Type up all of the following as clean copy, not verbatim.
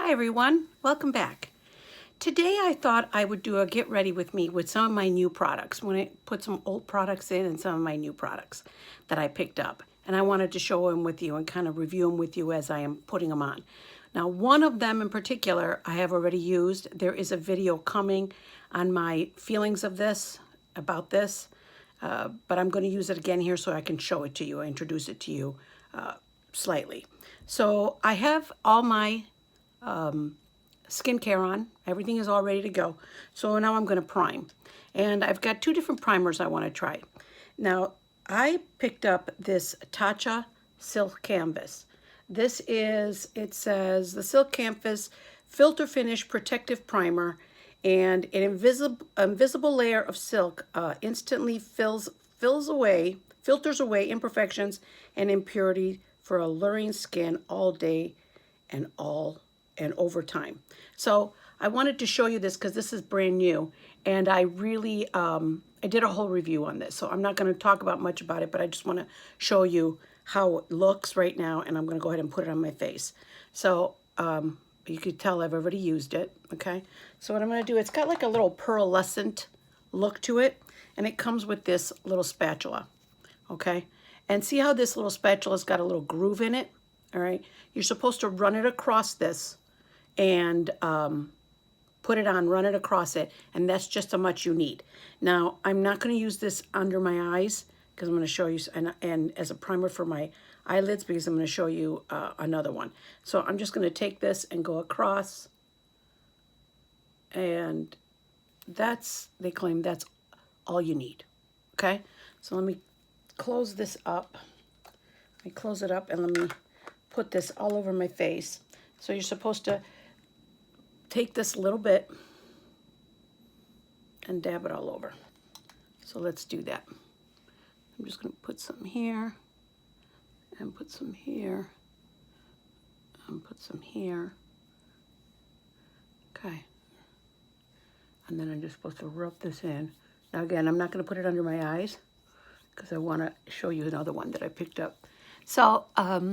Hi everyone, welcome back. Today I thought I would do a get ready with me with some of my new products. I'm going to put some old products in and some of my new products that I picked up. And I wanted to show them with you and kind of review them with you as I am putting them on. Now one of them in particular I have already used. There is a video coming on my feelings of this, about this. But I'm going to use it again here so I can show it to you, introduce it to you slightly. So I have all my skincare on. Everything is all ready to go. So now I'm going to prime. And I've got two different primers I want to try. Now, I picked up this Tatcha Silk Canvas. This is, it says, the Silk Canvas Filter Finish Protective Primer, and an invisible layer of silk instantly filters away imperfections and impurity for alluring skin all day and over time. So I wanted to show you this because this is brand new, and I really I did a whole review on this, so I'm not going to talk about much about it, but I just want to show you how it looks right now, and I'm going to go ahead and put it on my face. So you could tell I've already used it. Okay, so what I'm going to do, it's got like a little pearlescent look to it, and it comes with this little spatula. Okay, and see how this little spatula's got a little groove in it? All right, you're supposed to run it across this and put it on, run it across it, and that's just how much you need. Now, I'm not going to use this under my eyes because I'm going to show you, and as a primer for my eyelids, because I'm going to show you another one. So I'm just going to take this and go across, and that's, they claim that's all you need. Okay, so let me close this up. Let me close it up and let me put this all over my face. So you're supposed to take this little bit and dab it all over. So let's do that. I'm just going to put some here and put some here and put some here. Okay. And then I'm just supposed to rub this in. Now again, I'm not going to put it under my eyes because I want to show you another one that I picked up. So I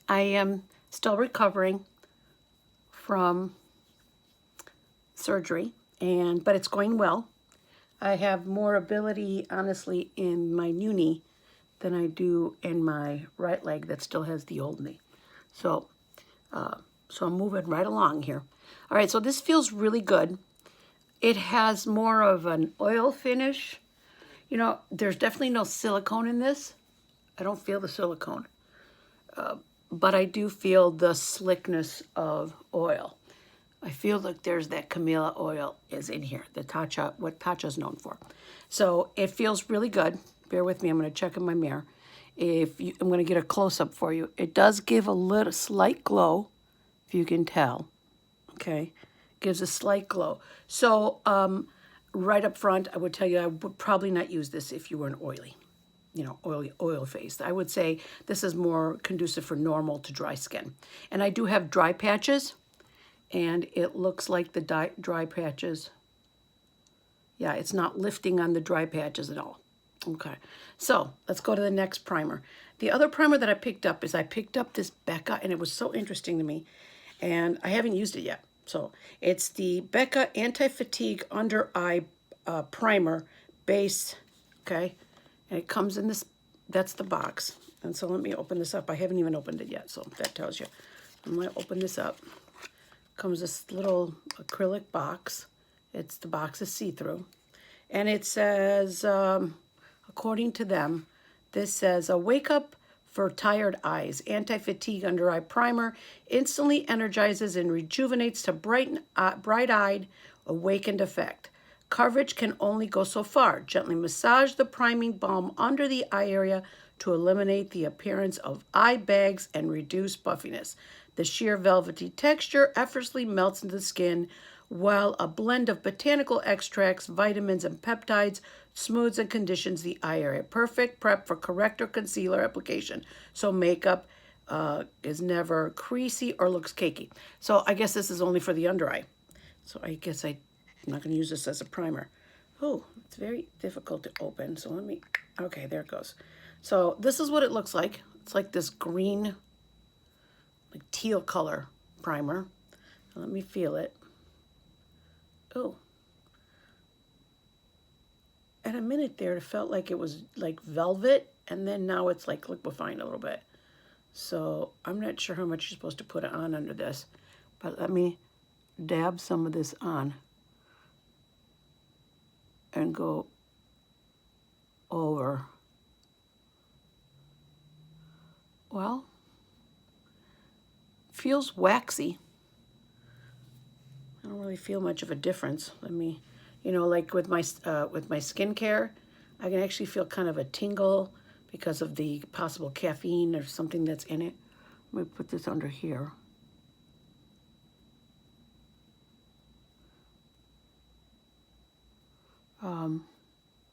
am still recovering from surgery, but it's going well. I have more ability, honestly, in my new knee than I do in my right leg that still has the old knee. So I'm moving right along here. All right, so this feels really good. It has more of an oil finish. You know, there's definitely no silicone in this. I don't feel the silicone. But I do feel the slickness of oil. I feel like there's that camellia oil is in here, the Tatcha, what Tatcha's known for. So it feels really good. Bear with me, I'm going to check in my mirror. I'm going to get a close-up for you. It does give a little slight glow, if you can tell. Okay, gives a slight glow. So right up front, I would tell you I would probably not use this if you were an oily, oil face. I would say this is more conducive for normal to dry skin. And I do have dry patches, and it looks like the dry patches. Yeah, it's not lifting on the dry patches at all. Okay, so let's go to the next primer. The other primer that I picked up is this Becca, and it was so interesting to me, and I haven't used it yet. So it's the Becca Anti-Fatigue Under Eye Primer Base, okay? And it comes in this, that's the box. And so let me open this up. I haven't even opened it yet, so that tells you. I'm going to open this up. Comes this little acrylic box. The box is see-through. And it says, according to them, this says, a wake-up for tired eyes. Anti-Fatigue Under Eye Primer instantly energizes and rejuvenates to bright-eyed, awakened effect. Coverage can only go so far. Gently massage the priming balm under the eye area to eliminate the appearance of eye bags and reduce puffiness. The sheer velvety texture effortlessly melts into the skin, while a blend of botanical extracts, vitamins, and peptides smooths and conditions the eye area. Perfect prep for corrector concealer application, so makeup is never creasy or looks cakey. So I guess this is only for the under eye. So I guess I'm not going to use this as a primer. Oh, it's very difficult to open. So let me, okay, there it goes. So this is what it looks like. It's like this green, like teal color primer. Let me feel it. Oh. At a minute there, it felt like it was like velvet, and then now it's like liquefying a little bit. So I'm not sure how much you're supposed to put on under this, but let me dab some of this on and go over. Well, feels waxy. I don't really feel much of a difference. Let me, you know, like with my skincare, I can actually feel kind of a tingle because of the possible caffeine or something that's in it. Let me put this under here.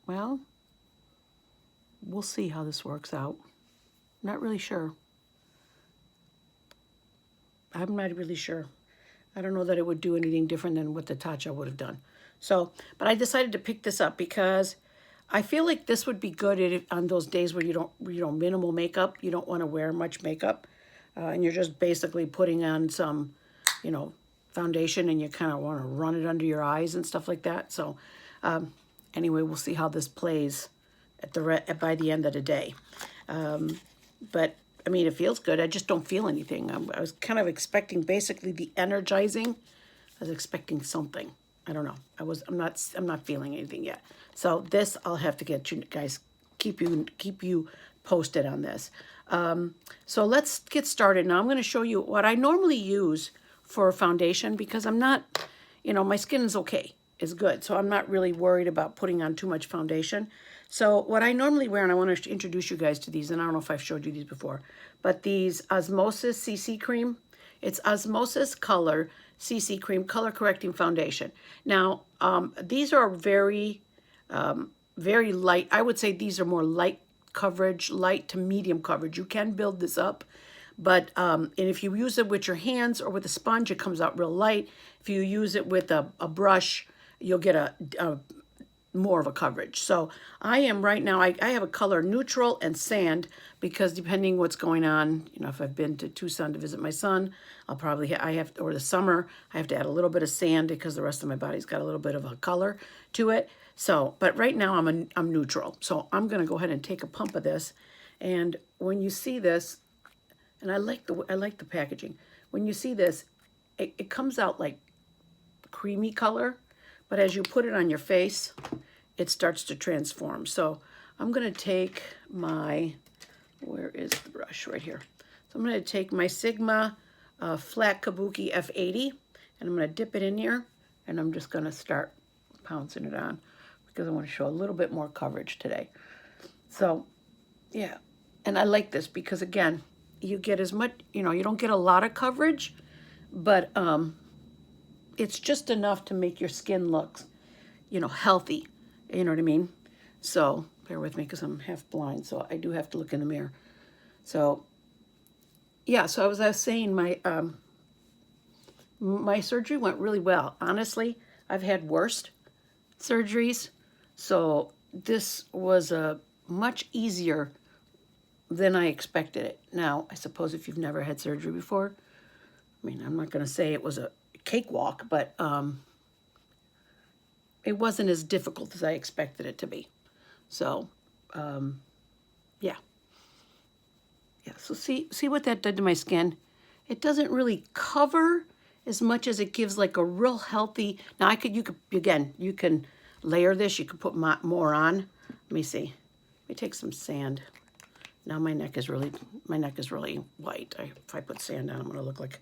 Well, we'll see how this works out. Not really sure. I'm not really sure. I don't know that it would do anything different than what the Tatcha would have done. So, but I decided to pick this up because I feel like this would be good on those days where you don't minimal makeup. You don't want to wear much makeup, and you're just basically putting on some, you know, foundation, and you kind of want to run it under your eyes and stuff like that. So, anyway, we'll see how this plays at by the end of the day. But I mean, it feels good. I just don't feel anything. I was kind of expecting basically the energizing. I was expecting something. I don't know. I'm not feeling anything yet. So this I'll have to get you guys, keep you posted on this. So let's get started. Now I'm going to show you what I normally use for foundation because I'm not, you know, my skin is okay. It's good. So I'm not really worried about putting on too much foundation. So what I normally wear, and I want to introduce you guys to these, and I don't know if I've showed you these before, but these Osmosis CC cream. It's Osmosis Color CC Cream Color Correcting Foundation. Now, these are very, very light. I would say these are more light coverage, light to medium coverage. You can build this up, but and if you use it with your hands or with a sponge, it comes out real light. If you use it with a brush, you'll get a more of a coverage. So I am right now, I have a color neutral and sand because depending what's going on, you know, if I've been to Tucson to visit my son, I'll probably, or the summer, I have to add a little bit of sand because the rest of my body's got a little bit of a color to it. So, but right now I'm neutral. So I'm going to go ahead and take a pump of this. And when you see this, and I like the packaging. When you see this, it comes out like creamy color, but as you put it on your face, it starts to transform. So I'm going to take my, where is the brush? Right here. So I'm going to take my Sigma Flat Kabuki F80, and I'm going to dip it in here, and I'm just going to start pouncing it on because I want to show a little bit more coverage today. So, yeah. And I like this because, again, you get as much, you know, you don't get a lot of coverage, but it's just enough to make your skin look, you know, healthy. You know what I mean? So bear with me because I'm half blind, so I do have to look in the mirror. So yeah, so as I was saying, my surgery went really well. Honestly, I've had worse surgeries, so this was much easier than I expected it. Now, I suppose if you've never had surgery before, I mean, I'm not going to say it was a cakewalk, but it wasn't as difficult as I expected it to be. So, yeah. Yeah, so see what that did to my skin? It doesn't really cover as much as it gives like a real healthy. Now you can layer this. You could put more on. Let me see. Let me take some sand. Now my neck is really white. If I put sand on, I'm gonna look like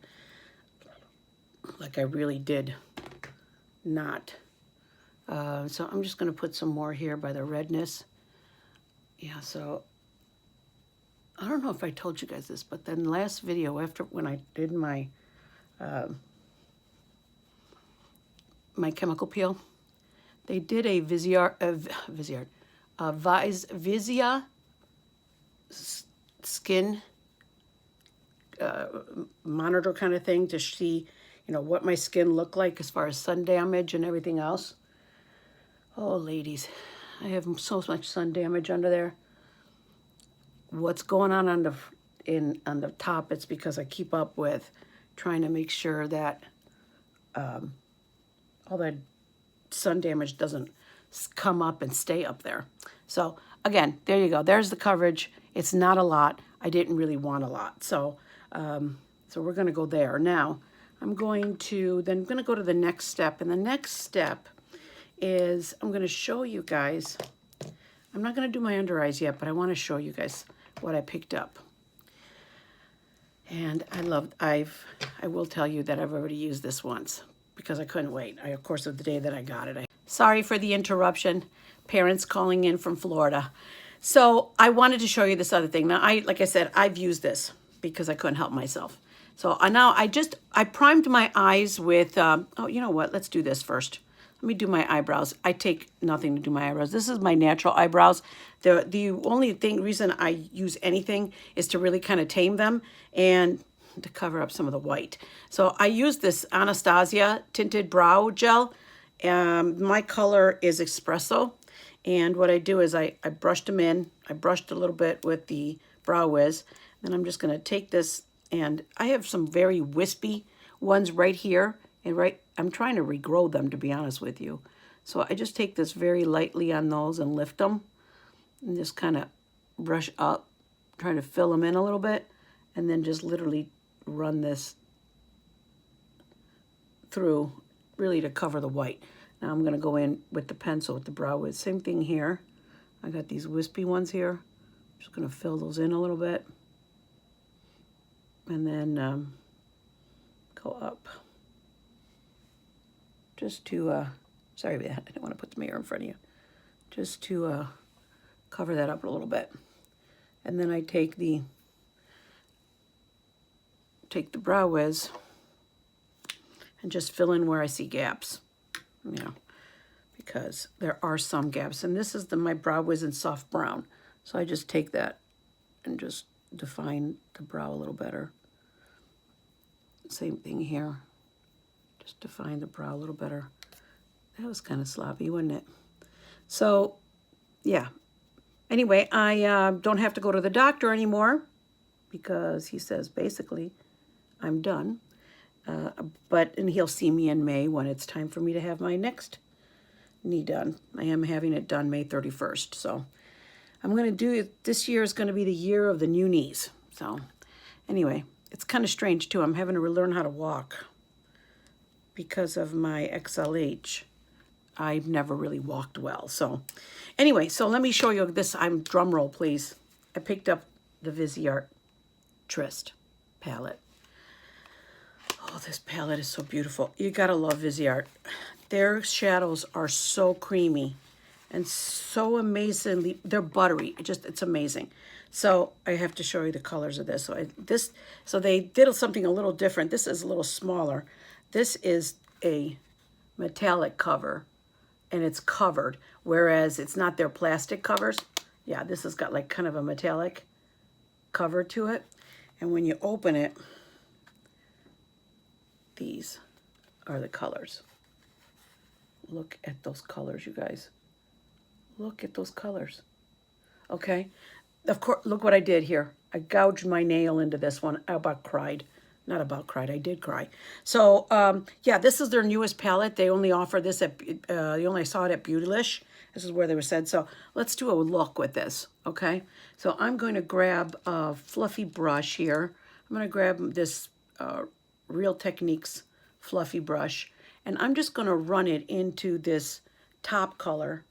I really did not. So I'm just gonna put some more here by the redness. Yeah, so I don't know if I told you guys this, but then last video when I did my my chemical peel, they did a Viseart skin monitor kind of thing to see, you know, what my skin looked like as far as sun damage and everything else. Oh, ladies, I have so much sun damage under there. What's going on the top? It's because I keep up with trying to make sure that all that sun damage doesn't come up and stay up there. So again, there you go. There's the coverage. It's not a lot. I didn't really want a lot. So, so we're going to go there. Now, I'm going to go to the next step. And the next step is I'm going to show you guys. I'm not going to do my under eyes yet, but I want to show you guys what I picked up. And I will tell you that I've already used this once because I couldn't wait. Of course, of the day that I got it. Sorry for the interruption. Parents calling in from Florida. So I wanted to show you this other thing. Now, like I said, I've used this because I couldn't help myself. So now I primed my eyes with, oh, you know what? Let's do this first. Let me do my eyebrows. I take nothing to do my eyebrows. This is my natural eyebrows. The only reason I use anything is to really kind of tame them and to cover up some of the white. So I use this Anastasia tinted brow gel. My color is Espresso. And what I do is I brushed them in. I brushed a little bit with the Brow Wiz. Then I'm just going to take this, and I have some very wispy ones right here. And I'm trying to regrow them, to be honest with you. So I just take this very lightly on those and lift them. And just kind of brush up, trying to fill them in a little bit. And then just literally run this through, really to cover the white. Now I'm going to go in with the pencil with the Brow Wiz. Same thing here. I got these wispy ones here. Just going to fill those in a little bit. And then go up. Just to, sorry about that, I didn't want to put the mirror in front of you. Just to cover that up a little bit. And then I take the Brow Wiz and just fill in where I see gaps. You know, because there are some gaps. And this is my Brow Wiz in soft brown. So I just take that and just define the brow a little better. Same thing here. Just define the brow a little better. That was kind of sloppy, wasn't it? So, yeah. Anyway, I don't have to go to the doctor anymore because he says, basically, I'm done. And he'll see me in May when it's time for me to have my next knee done. I am having it done May 31st. So I'm going to do it. This year is going to be the year of the new knees. So anyway, it's kind of strange too. I'm having to relearn how to walk because of my XLH. I've never really walked well. So anyway, so let me show you this. Drum roll, please. I picked up the Viseart Tryst palette. Oh, this palette is so beautiful. You gotta love Viseart. Their shadows are so creamy and so amazingly, they're buttery. It's amazing. So I have to show you the colors of this. So they did something a little different. This is a little smaller. This is a metallic cover, and it's covered, whereas it's not their plastic covers. Yeah, this has got like kind of a metallic cover to it. And when you open it, these are the colors. Look at those colors, you guys. Look at those colors. Okay. Of course, look what I did here. I gouged my nail into this one. I about cried. Not about cried. I did cry. So, yeah, this is their newest palette. They only offer this at, you only saw it at Beautylish. This is where they were said. So let's do a look with this, okay? So I'm going to grab a fluffy brush here. I'm going to grab this Real Techniques fluffy brush, and I'm just going to run it into this top color,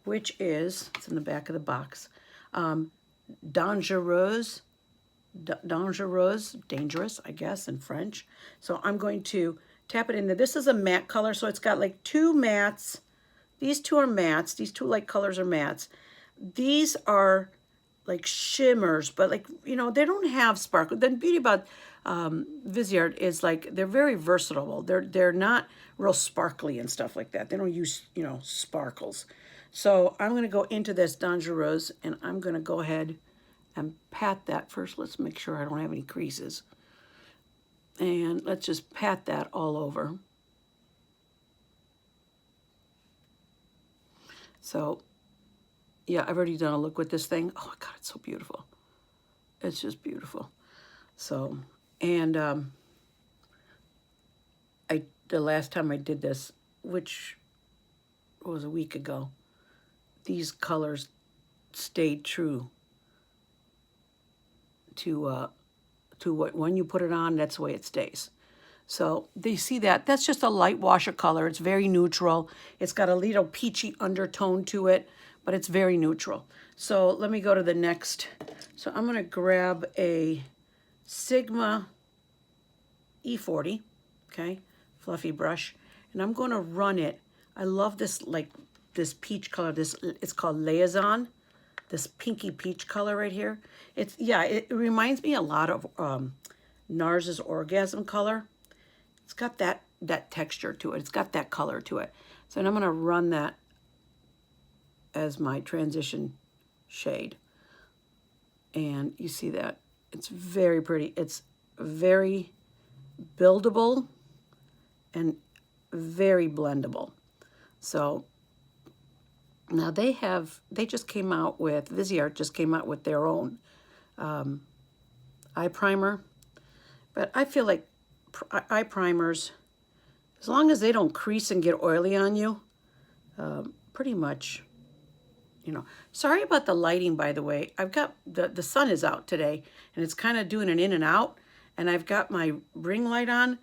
which is, it's in the back of the box, Dangereuse, dangerous, I guess, in French. So I'm going to tap it in there. This is a matte color, so it's got like two mattes. These two are mattes. These two light colors are mattes. These are like shimmers, but like, you know, they don't have sparkle. The beauty about Viseart is like they're very versatile. They're not real sparkly and stuff like that. They don't use, you know, sparkles. So I'm going to go into this Dangereuse, and I'm going to go ahead and pat that first. Let's make sure I don't have any creases. And let's just pat that all over. So, yeah, I've already done a look with this thing. Oh, God, it's so beautiful. It's just beautiful. So, and I the last time I did this, which was a week ago, these colors stayed true to what, when you put it on, that's the way it stays. So they see that. That's just a light washer color. It's very neutral. It's got a little peachy undertone to it, but it's very neutral. So let me go to the next. So I'm going to grab a Sigma E40, okay, fluffy brush, and I'm going to run it. I love this, like this peach color. This, it's called Liaison. This pinky peach color right here. It's, yeah, it reminds me a lot of NARS's Orgasm color. It's got that texture to it. It's got that color to it. So I'm going to run that as my transition shade. And you see that? It's very pretty. It's very buildable and very blendable. So now they just came out with, Viseart just came out with their own eye primer. But I feel like eye primers, as long as they don't crease and get oily on you, pretty much, you know. Sorry about the lighting, by the way. I've got, the sun is out today, and it's kind of doing an in and out, and I've got my ring light on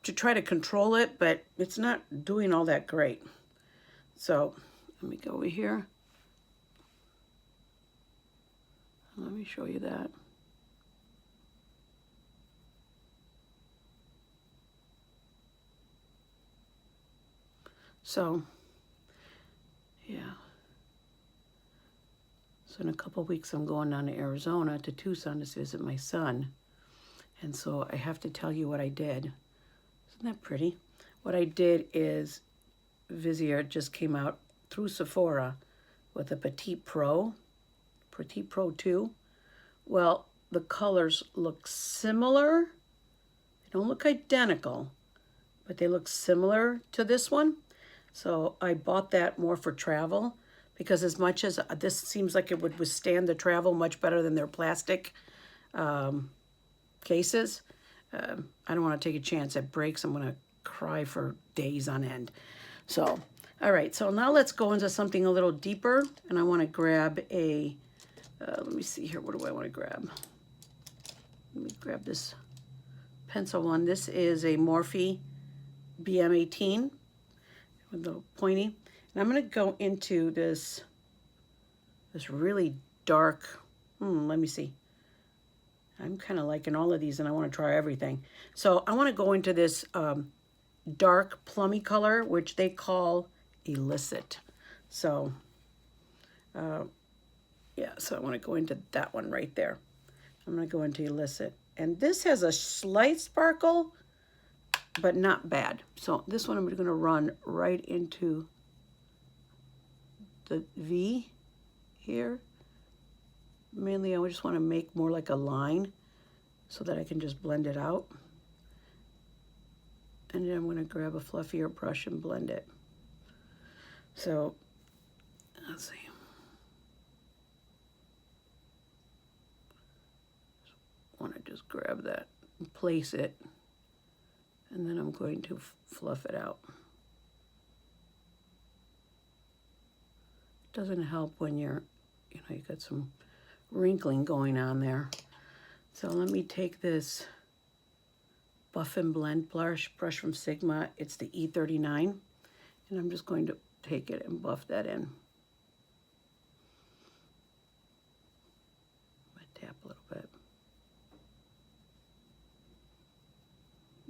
to try to control it, but it's not doing all that great. So let me go over here. Let me show you that. So, yeah. So in a couple of weeks, I'm going down to Arizona, to Tucson, to visit my son. And so I have to tell you what I did. Isn't that pretty? What I did is Viseart just came out through Sephora with a Petite Pro 2. Well, the colors look similar. They don't look identical, but they look similar to this one. So I bought that more for travel, because as much as this seems like it would withstand the travel much better than their plastic cases, I don't want to take a chance. It breaks, I'm going to cry for days on end. So, all right, so now let's go into something a little deeper, and I want to grab a, let me see here, what do I want to grab? Let me grab this pencil one. This is a Morphe BM18 with the pointy. And I'm going to go into this really dark, let me see. I'm kind of liking all of these, and I want to try everything. So I want to go into this dark plummy color, which they call Illicit. So, yeah, so I want to go into that one right there. I'm going to go into Illicit. And this has a slight sparkle, but not bad. So this one I'm going to run right into the V here. Mainly I just want to make more like a line so that I can just blend it out. And then I'm going to grab a fluffier brush and blend it. So, let's see. Want to just grab that and place it, and then I'm going to fluff it out. Doesn't help when you're, you know, you got some wrinkling going on there. So let me take this Buff and Blend brush from Sigma. It's the E39, and I'm just going to take it and buff that in. I tap a little bit.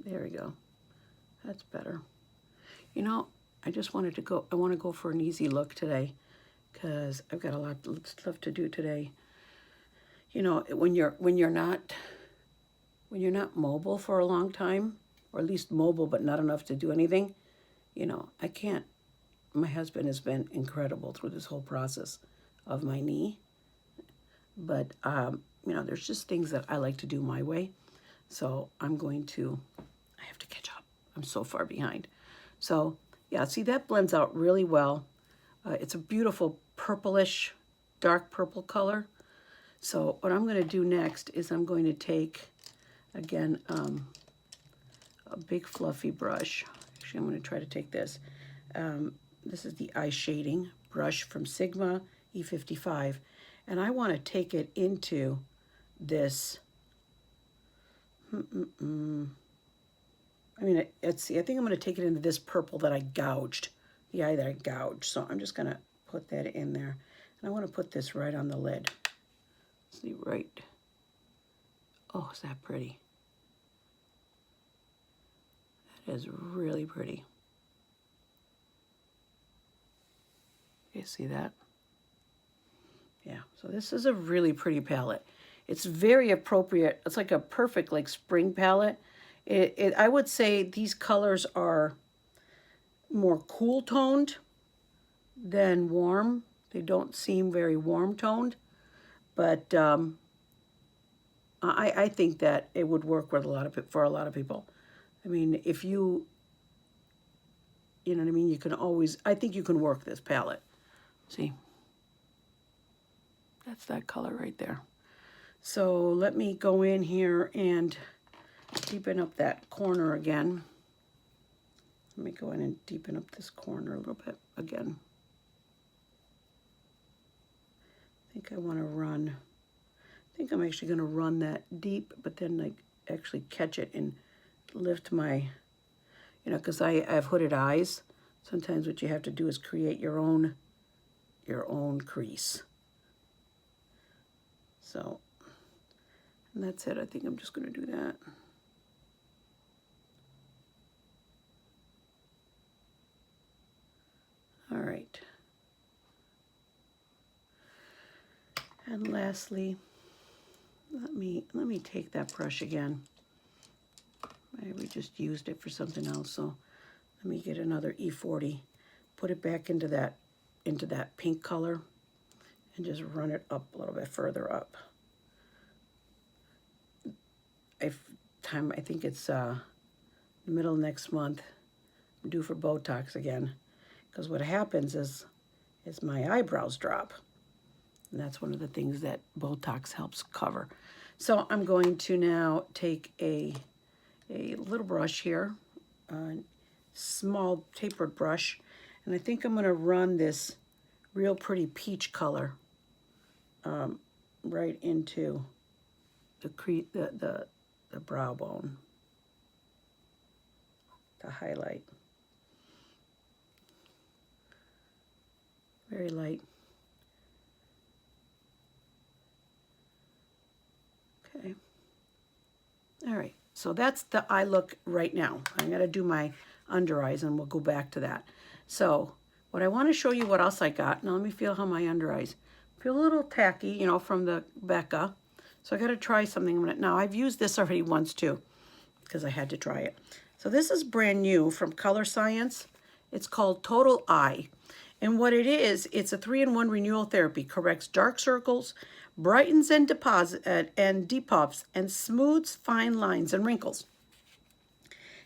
There we go. That's better. You know, I just wanted to go, I want to go for an easy look today, because I've got a lot of stuff to do today. You know, when you're not mobile for a long time, or at least mobile but not enough to do anything, you know, I can't. My husband has been incredible through this whole process of my knee, but you know, there's just things that I like to do my way. So I have to catch up. I'm so far behind. So yeah, see, that blends out really well. It's a beautiful purplish, dark purple color. So what I'm going to do next is I'm going to take, again, a big fluffy brush, Actually, I'm going to try to take this. This is the eye shading brush from Sigma E55. And I want to take it into this. I mean, let's see. I think I'm going to take it into this purple that I gouged. The eye that I gouged. So I'm just going to put that in there. And I want to put this right on the lid. See, right. Oh, is that pretty? That is really pretty. You see that? Yeah, so this is a really pretty palette. It's very appropriate. It's like a perfect like spring palette. I would say these colors are more cool toned than warm. They don't seem very warm toned, but I think that it would work with for a lot of people. I mean, if you know what I mean, you can always, I think you can work this palette. See? That's that color right there. So let me go in here and deepen up that corner again. Let me go in and deepen up this corner a little bit again. I think I want to run, I think I'm actually going to run that deep, but then like actually catch it and lift my, you know, because I have hooded eyes. Sometimes what you have to do is create your own crease. So, and that's it. I think I'm just going to do that. All right. And lastly, let me take that brush again. We just used it for something else, so let me get another E40, put it back into that pink color, and just run it up a little bit further up. I think it's the middle of next month. I'm due for Botox again, because what happens is my eyebrows drop, and that's one of the things that Botox helps cover. So I'm going to now take a little brush here, a small tapered brush, and I think I'm going to run this real pretty peach color right into the brow bone to highlight. Very light. Okay. All right. So that's the eye look right now. I'm going to do my under eyes and we'll go back to that. So what I want to show you what else I got. Now let me feel how my under eyes feel a little tacky, you know, from the Becca. So I got to try something. Now I've used this already once too because I had to try it. So this is brand new from Colorescience. It's called Total Eye. And what it is, it's a 3-in-1 renewal therapy. Corrects dark circles, brightens and depuffs, and smooths fine lines and wrinkles.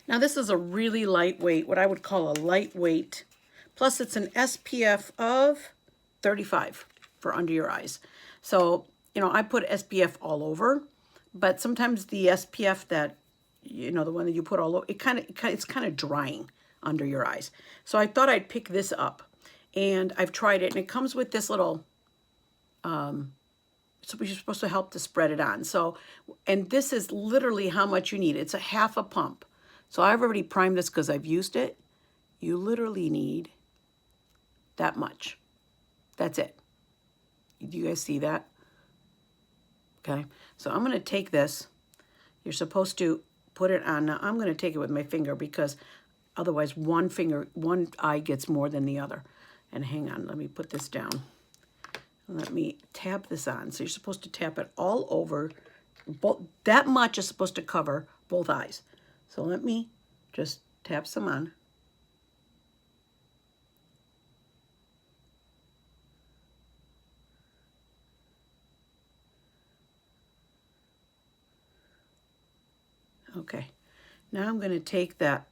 Now this is a really lightweight, what I would call a lightweight. Plus it's an SPF of 35 for under your eyes. So, you know, I put SPF all over, but sometimes the SPF that, you know, the one that you put all over, it's kind of drying under your eyes. So I thought I'd pick this up. And I've tried it, and it comes with this little, so you're supposed to help to spread it on. So, and this is literally how much you need. It's a half a pump. So I've already primed this because I've used it. You literally need that much. That's it. Do you guys see that? Okay. So I'm going to take this. You're supposed to put it on. Now I'm going to take it with my finger because otherwise one eye gets more than the other. And hang on, let me put this down. Let me tap this on. So you're supposed to tap it all over. That much is supposed to cover both eyes. So let me just tap some on. Okay, now I'm going to take the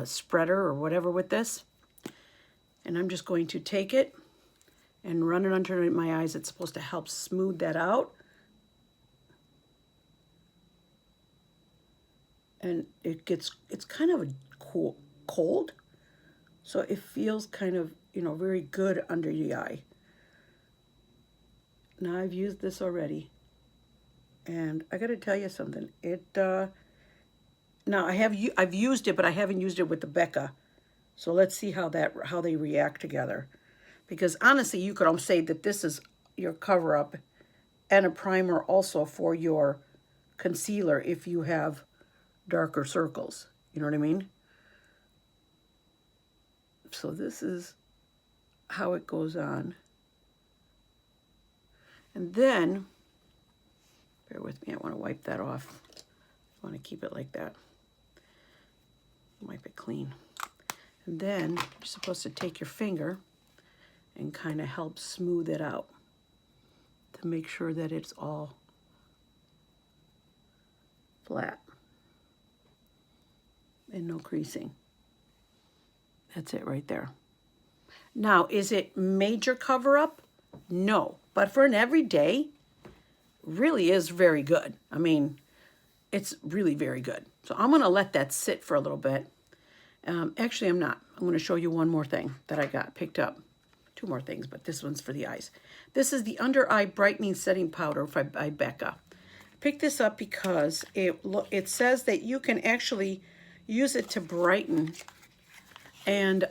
spreader or whatever with this, and I'm just going to take it and run it under my eyes. It's supposed to help smooth that out. And it's kind of a cold. So it feels kind of, you know, very good under the eye. Now I've used this already. And I got to tell you something. Now I've used it, but I haven't used it with the Becca. So let's see how they react together. Because honestly, you could almost say that this is your cover-up and a primer also for your concealer if you have darker circles. You know what I mean? So this is how it goes on. And then, bear with me, I want to wipe that off. I want to keep it like that. Wipe it clean. And then you're supposed to take your finger and kind of help smooth it out to make sure that it's all flat and no creasing. That's it right there. Now, is it major cover-up? No, but for an everyday, really is very good. I mean, it's really very good. So I'm going to let that sit for a little bit. Actually, I'm not. I'm going to show you one more thing that I got picked up. Two more things, but this one's for the eyes. This is the Under Eye Brightening Setting Powder by Becca. I picked this up because it says that you can actually use it to brighten, and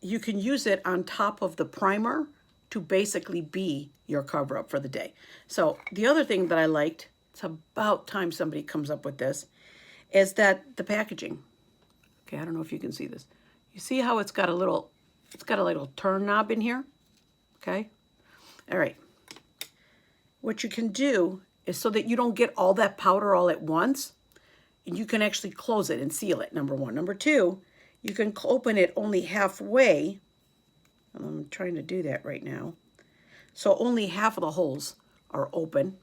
you can use it on top of the primer to basically be your cover-up for the day. So the other thing that I liked, it's about time somebody comes up with this, is that the packaging. Okay, I don't know if you can see this. You see how it's got a little turn knob in here? Okay? All right. What you can do is, so that you don't get all that powder all at once, and you can actually close it and seal it, number one. Number two, you can open it only halfway. I'm trying to do that right now. So only half of the holes are open.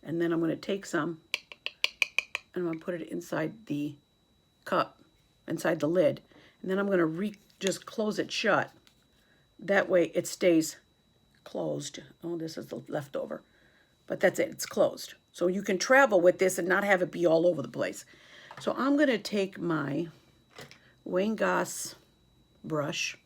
And then I'm going to take some and I'm going to put it inside the cup, inside the lid. And then I'm going to just close it shut. That way it stays closed. Oh, this is the leftover. But that's it. It's closed. So you can travel with this and not have it be all over the place. So I'm going to take my Wayne Goss brush.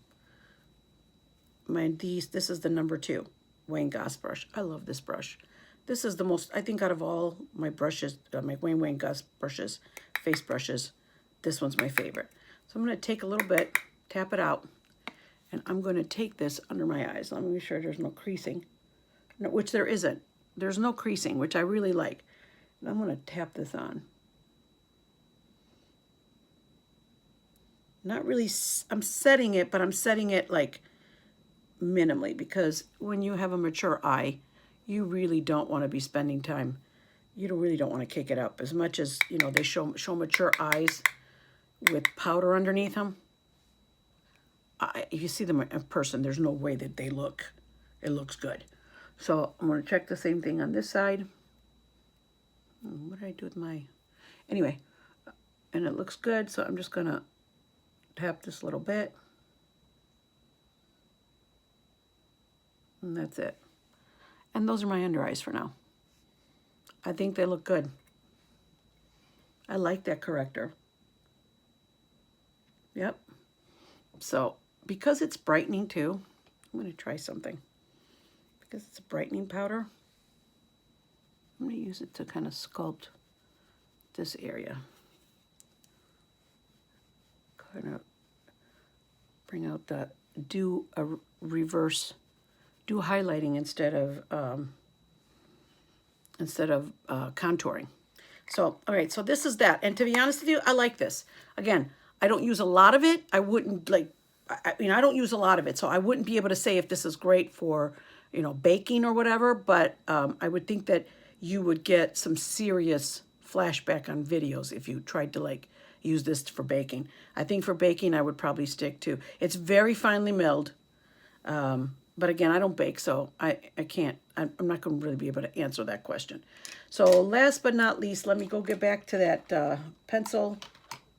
This is the number 2 Wayne Goss brush. I love this brush. This is the most, I think, out of all my brushes, my Wayne Goss brushes, face brushes, this one's my favorite. So I'm going to take a little bit, tap it out, and I'm going to take this under my eyes. Let me make sure there's no creasing, which there isn't. There's no creasing, which I really like. And I'm going to tap this on. Not really, I'm setting it, but I'm setting it like minimally, because when you have a mature eye, you really don't want to be spending time. You really don't want to kick it up as much as, you know, they show mature eyes with powder underneath them. If you see them in person, there's no way that it looks good. So I'm going to check the same thing on this side. What did I do with my, anyway, and it looks good. So I'm just going to tap this a little bit. And that's it. And those are my under eyes for now. I think they look good. I like that corrector. Yep. So because it's brightening too, I'm going to try something. Because it's a brightening powder, I'm going to use it to kind of sculpt this area. Kind of bring out the, do highlighting instead of contouring. So, all right, so this is that. And to be honest with you, I like this. Again, I don't use a lot of it. I wouldn't like, I don't use a lot of it. So I wouldn't be able to say if this is great for, you know, baking or whatever, but I would think that you would get some serious flashback on videos if you tried to like use this for baking. I think for baking, I would probably stick to, it's very finely milled. But again, I don't bake, so I can't, I'm not going to really be able to answer that question. So last but not least, let me go get back to that pencil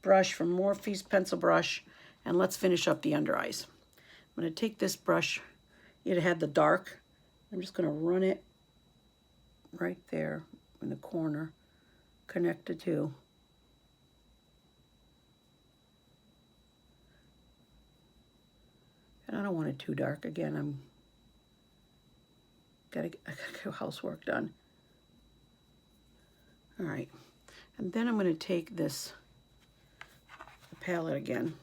brush from Morphe's pencil brush, and let's finish up the under eyes. I'm going to take this brush. It had the dark. I'm just going to run it right there in the corner, connected to don't want it too dark. Again, I gotta get housework done. All right, and then I'm going to take this palette again.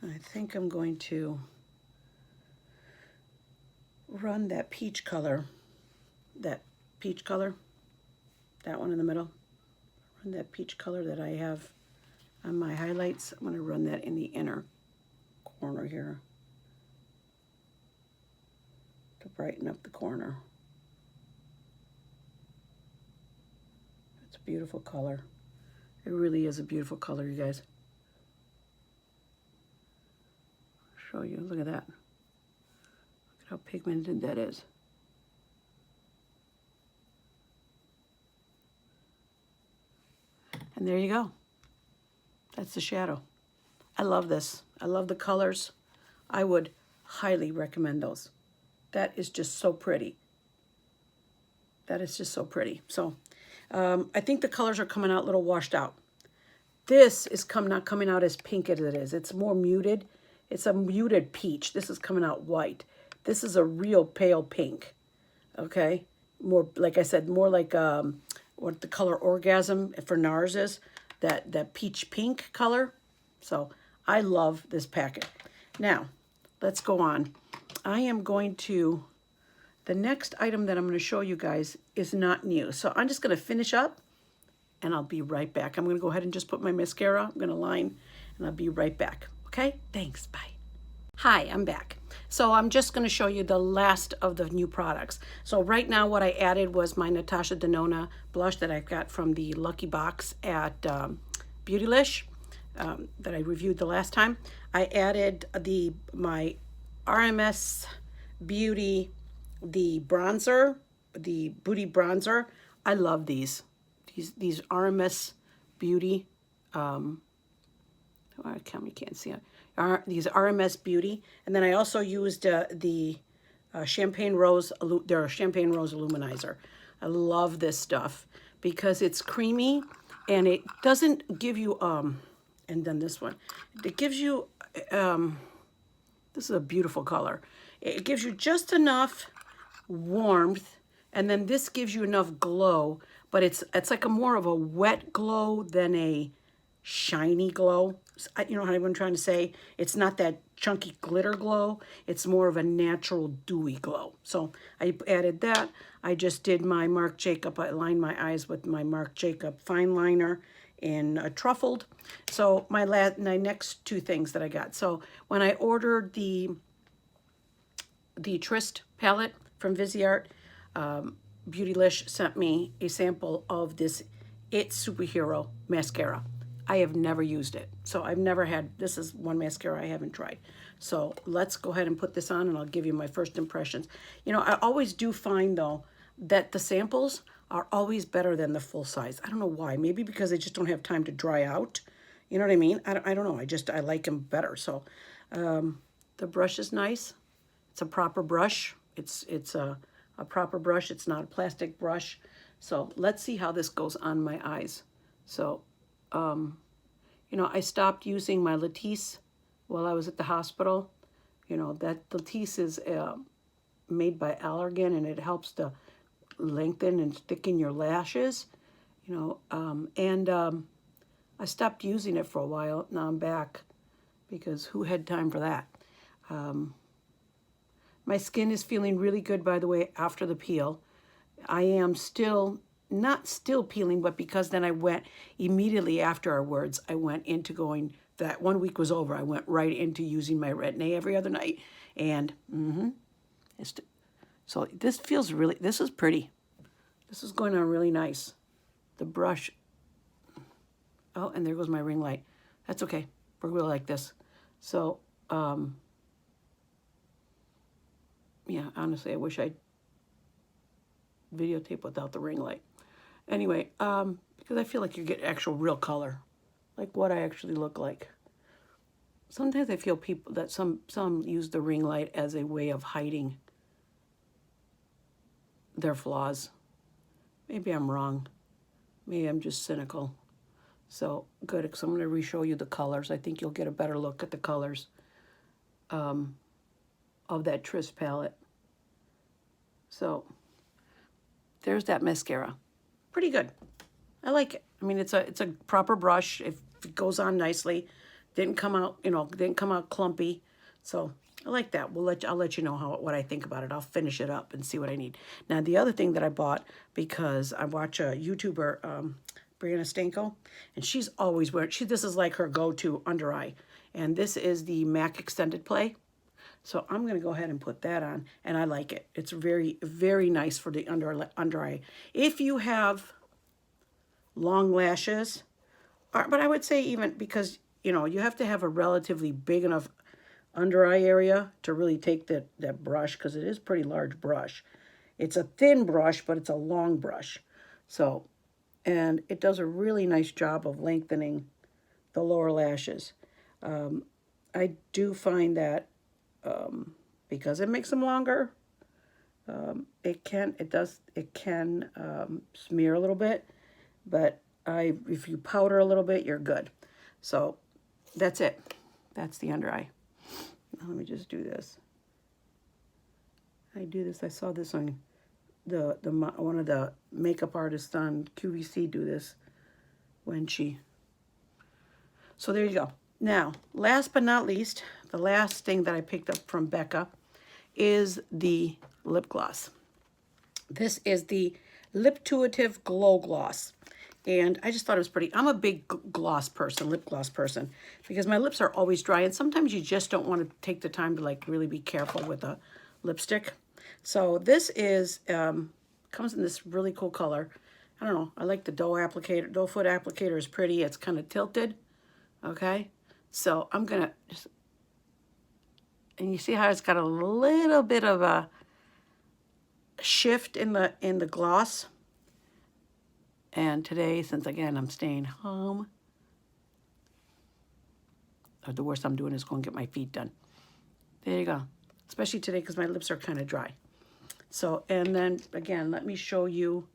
I think I'm going to run that peach color, that one in the middle. Run that peach color that I have on my highlights. I'm going to run that in the inner corner here to brighten up the corner. It's a beautiful color. It really is a beautiful color, you guys. I'll show you. Look at that. Look at how pigmented that is. And there you go. That's the shadow. I love this. I love the colors. I would highly recommend those. That is just so pretty. That is just so pretty. So I think the colors are coming out a little washed out. This is not coming out as pink as it is. It's more muted. It's a muted peach. This is coming out white. This is a real pale pink. Okay? More, like I said, more like what the color Orgasm for NARS is. That peach pink color. So I love this packet. Now, let's go on. I am going to, the next item that I'm going to show you guys is not new. So I'm just going to finish up and I'll be right back. I'm going to go ahead and just put my mascara. I'm going to line and I'll be right back. Okay? Thanks. Bye. Hi, I'm back. So I'm just going to show you the last of the new products. So right now what I added was my Natasha Denona blush that I got from the Lucky Box at Beautylish that I reviewed the last time. I added my RMS Beauty, the bronzer, the Booty Bronzer. I love these RMS Beauty. You can't see it. These RMS Beauty, and then I also used the Champagne Rose, their Champagne Rose Illuminizer. I love this stuff because it's creamy and it doesn't give you and then this one, it gives you this is a beautiful color. It gives you just enough warmth, and then this gives you enough glow, but it's like a more of a wet glow than a shiny glow. You know what I'm trying to say? It's not that chunky glitter glow. It's more of a natural dewy glow. So I added that. I just did my Marc Jacob. I lined my eyes with my Marc Jacob fine liner in Truffled. So my next two things that I got. So when I ordered the Tryst palette from Viseart, Beautylish sent me a sample of this It Superhero mascara. I have never used it. So I've never had, this is one mascara I haven't tried. So let's go ahead and put this on and I'll give you my first impressions. You know, I always do find though that the samples are always better than the full size. I don't know why. Maybe because they just don't have time to dry out. You know what I mean? I don't know. I like them better. So the brush is nice. It's a proper brush. It's a proper brush. It's not a plastic brush. So let's see how this goes on my eyes. So, you know, I stopped using my Latisse while I was at the hospital. You know, that Latisse is made by Allergan, and it helps to lengthen and thicken your lashes. You know, I stopped using it for a while. Now I'm back because who had time for that? My skin is feeling really good, by the way, after the peel. I am not still peeling, but because then I went immediately afterwards, I went into going, that 1 week was over, I went right into using my Retin-A every other night. And, so this feels really, this is pretty. This is going on really nice. The brush, oh, and there goes my ring light. That's okay, we're really like this. So, yeah, honestly, I wish I'd videotape without the ring light. Anyway, because I feel like you get actual real color, like what I actually look like. Sometimes I feel people that some use the ring light as a way of hiding their flaws. Maybe I'm wrong. Maybe I'm just cynical. So good, because I'm going to re-show you the colors. I think you'll get a better look at the colors. of that Tryst palette. So there's that mascara. Pretty good. I like it. I mean, it's a proper brush. It goes on nicely. Didn't come out, you know, didn't come out clumpy. So I like that. I'll let you know what I think about it. I'll finish it up and see what I need. Now, the other thing that I bought, because I watch a YouTuber, Brianna Stanko, and she's always wearing, this is like her go-to under eye. And this is the MAC Extended Play. So I'm going to go ahead and put that on, and I like it. It's very, very nice for the under eye. If you have long lashes, but I would say even because, you know, you have to have a relatively big enough under eye area to really take that brush, because it is a pretty large brush. It's a thin brush, but it's a long brush. So, and it does a really nice job of lengthening the lower lashes. I do find that because it makes them longer, it can smear a little bit, but if you powder a little bit, you're good. So that's it. That's the under eye. Now let me just do this. I saw this on one of the makeup artists on QVC do this when she. So there you go. Now, last but not least, the last thing that I picked up from Becca is the lip gloss. This is the Liptuitive Glow Gloss. And I just thought it was pretty. I'm a big gloss person, lip gloss person, because my lips are always dry. And sometimes you just don't want to take the time to like really be careful with a lipstick. So this is, comes in this really cool color. I don't know. I like the doe foot applicator is pretty. It's kind of tilted. Okay. So I'm going to just, and you see how it's got a little bit of a shift in the gloss. And today, since again, I'm staying home, or the worst I'm doing is going to get my feet done. There you go. Especially today because my lips are kind of dry. So, and then again, let me show you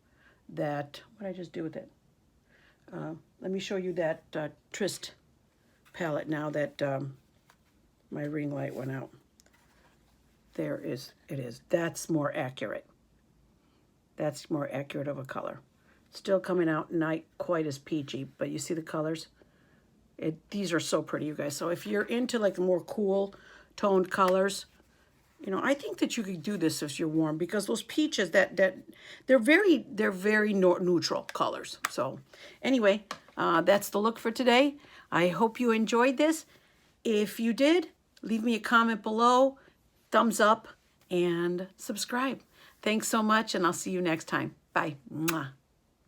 that, what did I just do with it? Let me show you that Tryst palette now that my ring light went out. There is, it is. That's more accurate. That's more accurate of a color. Still coming out not quite as peachy, but you see the colors? These are so pretty, you guys. So if you're into like the more cool toned colors, you know, I think that you could do this if you're warm, because those peaches they're very neutral colors. So anyway, that's the look for today. I hope you enjoyed this. If you did, leave me a comment below, thumbs up, and subscribe. Thanks so much, and I'll see you next time. Bye. Mwah.